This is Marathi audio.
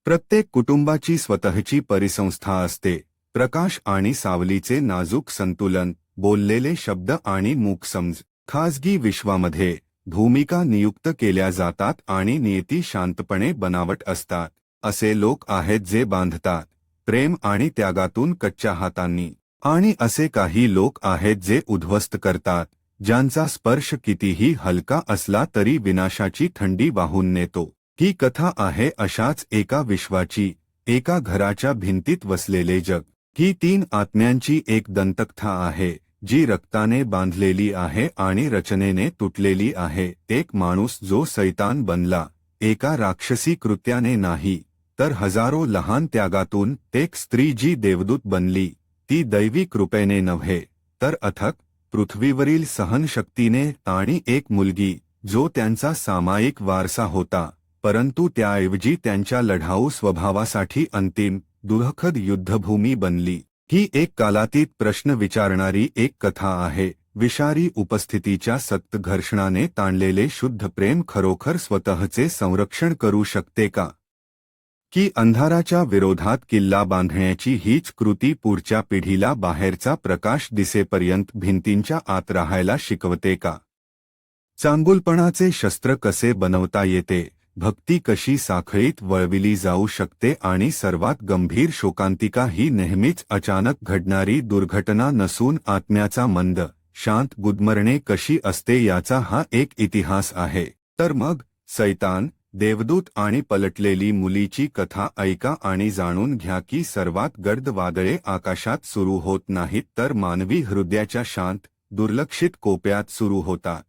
प्रत्येक कुटुंबाची स्वतःची परिसंस्था असते. प्रकाश आणि सावलीचे नाजूक संतुलन, बोललेले शब्द आणि मूक समज. खाजगी विश्वामध्ये भूमिका नियुक्त केल्या जातात आणि नियती शांतपणे बनावट असतात. असे लोक आहेत जे बांधतात, प्रेम आणि त्यागातून कच्च्या हातांनी. आणि असे काही लोक आहेत जे उद्ध्वस्त करतात, ज्यांचा स्पर्श कितीही हलका असला तरी विनाशाची थंडी वाहून नेतो. ही कथा आहे अशाच एका विश्वाची, एका घराच्या भिंतीत वसलेले जग. ही 3 आत्म्यांची एक दंतकथा आहे, जी रक्ताने बांधलेली आहे आणि रचनेने तुटलेली आहे. एक माणूस जो शैतान बनला, एका राक्षसी कृत्याने नाही, तर हजारो लहान त्यागातून. एक स्त्री जी देवदूत बनली, ती दैवी कृपेने नव्हे, तर अथक पृथ्वीवरील सहनशक्तीने. आणि एक मुलगी, जो त्यांचा सामायिक वारसा होता, परंतु त्याऐवजी त्यांच्या लढाऊ स्वभावासाठी अंतिम, दुःखद युद्धभूमी बनली. ही एक कालातीत प्रश्न विचारणारी एक कथा आहे. विषारी उपस्थितीच्या सक्त घर्षणाने ताणलेले शुद्ध प्रेम खरोखर स्वतःचे संरक्षण करू शकते का? की अंधाराच्या विरोधात किल्ला बांधण्याची हीच कृती पुढच्या पिढीला बाहेरचा प्रकाश दिसेपर्यंत भिंतींच्या आत राहायला शिकवते का? चांगुलपणाचे शस्त्र कसे बनवता येते, भक्ती कशी साखळीत वळविली जाऊ शकते आणि सर्वात गंभीर शोकांतिका ही नेहमीच अचानक घडणारी दुर्घटना नसून आत्म्याचा मंद, शांत गुदमरणे कशी असते याचा हा एक इतिहास आहे. तर मग, शैतान, देवदूत आणि पलटलेली मुलीची कथा ऐका आणि जाणून घ्या की सर्वात गर्द वादळे आकाशात सुरू होत नाहीत तर मानवी हृदयाच्या शांत, दुर्लक्षित कोपऱ्यात सुरू होतात.